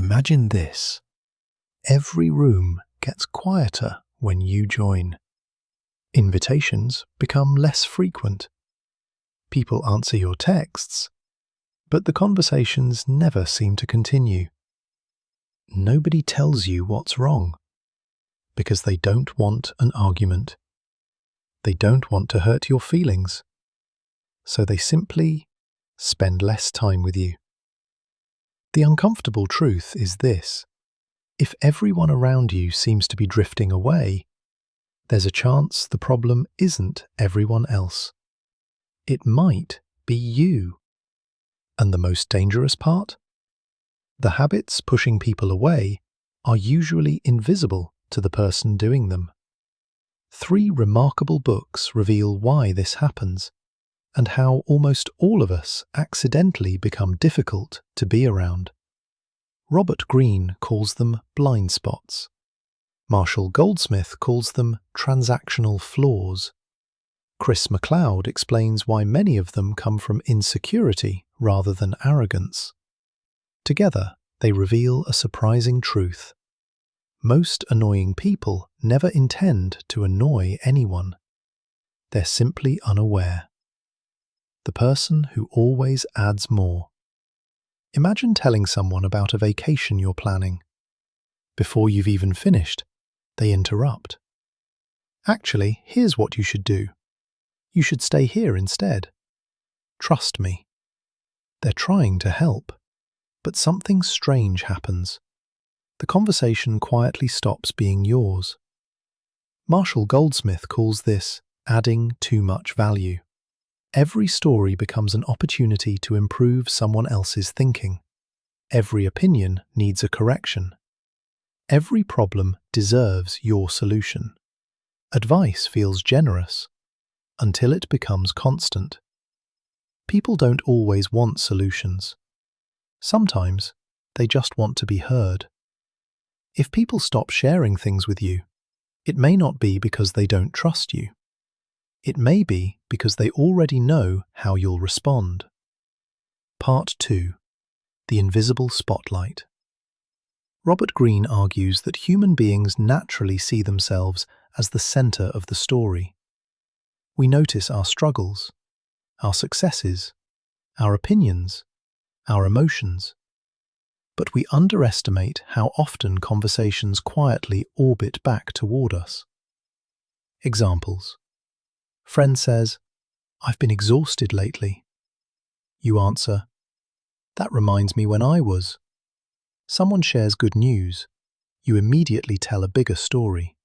Imagine this. Every room gets quieter when you join. Invitations become less frequent. People answer your texts, but the conversations never seem to continue. Nobody tells you what's wrong, because they don't want an argument. They don't want to hurt your feelings, so they simply spend less time with you. The uncomfortable truth is this: if everyone around you seems to be drifting away, there's a chance the problem isn't everyone else. It might be you. And the most dangerous part? The habits pushing people away are usually invisible to the person doing them. 3 remarkable books reveal why this happens, and how almost all of us accidentally become difficult to be around. Robert Greene calls them blind spots. Goldsmith calls them transactional flaws. Chris MacLeod explains why many of them come from insecurity rather than arrogance. Together, they reveal a surprising truth. Most annoying people never intend to annoy anyone. They're simply unaware. The person who always adds more. Imagine telling someone about a vacation you're planning. Before you've even finished, they interrupt. Actually, here's what you should do. You should stay here instead. Trust me. They're trying to help, but something strange happens. The conversation quietly stops being yours. Goldsmith calls this adding too much value. Every story becomes an opportunity to improve someone else's thinking. Every opinion needs a correction. Every problem deserves your solution. Advice feels generous until it becomes constant. People don't always want solutions. Sometimes they just want to be heard. If people stop sharing things with you, it may not be because they don't trust you. It may be because they already know how you'll respond. Part 2. The Invisible Spotlight. Robert Greene argues that human beings naturally see themselves as the center of the story. We notice our struggles, our successes, our opinions, our emotions. But we underestimate how often conversations quietly orbit back toward us. Examples. Friend says, "I've been exhausted lately." You answer, "That reminds me when I was." Someone shares good news. You immediately tell a bigger story.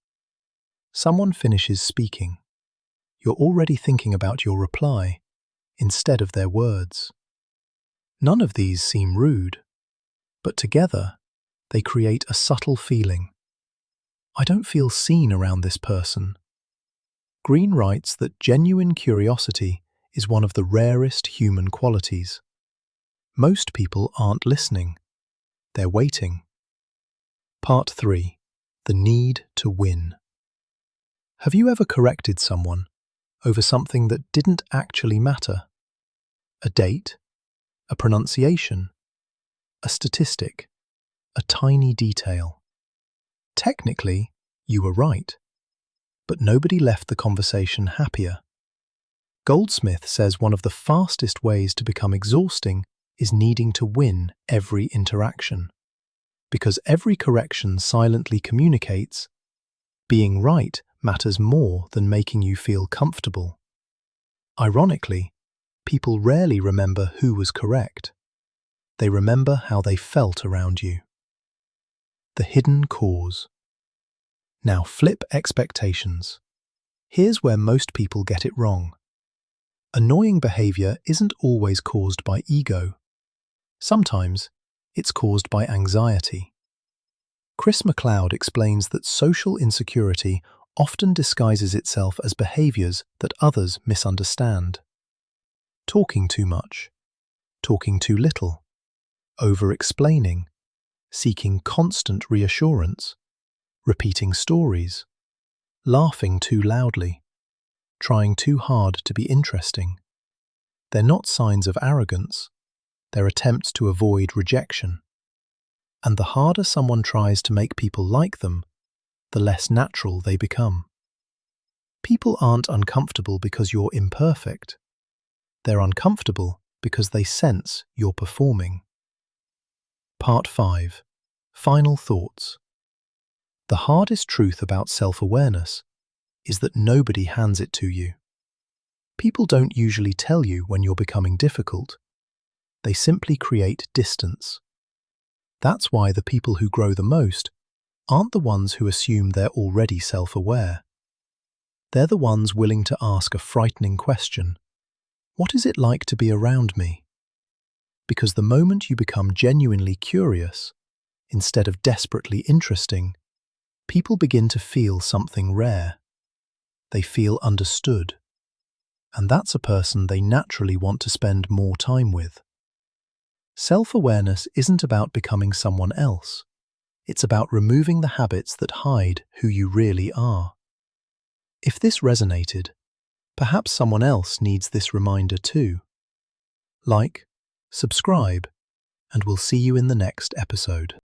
Someone finishes speaking. You're already thinking about your reply instead of their words. None of these seem rude, but together they create a subtle feeling. I don't feel seen around this person. Greene writes that genuine curiosity is one of the rarest human qualities. Most people aren't listening. They're waiting. Part 3. The Need to Win. Have you ever corrected someone over something that didn't actually matter? A date, a pronunciation, a statistic, a tiny detail. Technically, you were right, but nobody left the conversation happier. Goldsmith says one of the fastest ways to become exhausting is needing to win every interaction. Because every correction silently communicates, being right matters more than making you feel comfortable. Ironically, people rarely remember who was correct. They remember how they felt around you. The hidden cause. Now flip expectations. Here's where most people get it wrong. Annoying behavior isn't always caused by ego. Sometimes it's caused by anxiety. Chris MacLeod explains that social insecurity often disguises itself as behaviors that others misunderstand. Talking too much, talking too little, over-explaining, seeking constant reassurance, repeating stories, laughing too loudly, trying too hard to be interesting. They're not signs of arrogance, they're attempts to avoid rejection. And the harder someone tries to make people like them, the less natural they become. People aren't uncomfortable because you're imperfect. They're uncomfortable because they sense you're performing. Part 5. Final thoughts. The hardest truth about self-awareness is that nobody hands it to you. People don't usually tell you when you're becoming difficult. They simply create distance. That's why the people who grow the most aren't the ones who assume they're already self-aware. They're the ones willing to ask a frightening question. What is it like to be around me? Because the moment you become genuinely curious, instead of desperately interesting, people begin to feel something rare. They feel understood. And that's a person they naturally want to spend more time with. Self-awareness isn't about becoming someone else. It's about removing the habits that hide who you really are. If this resonated, perhaps someone else needs this reminder too. Like, subscribe, and we'll see you in the next episode.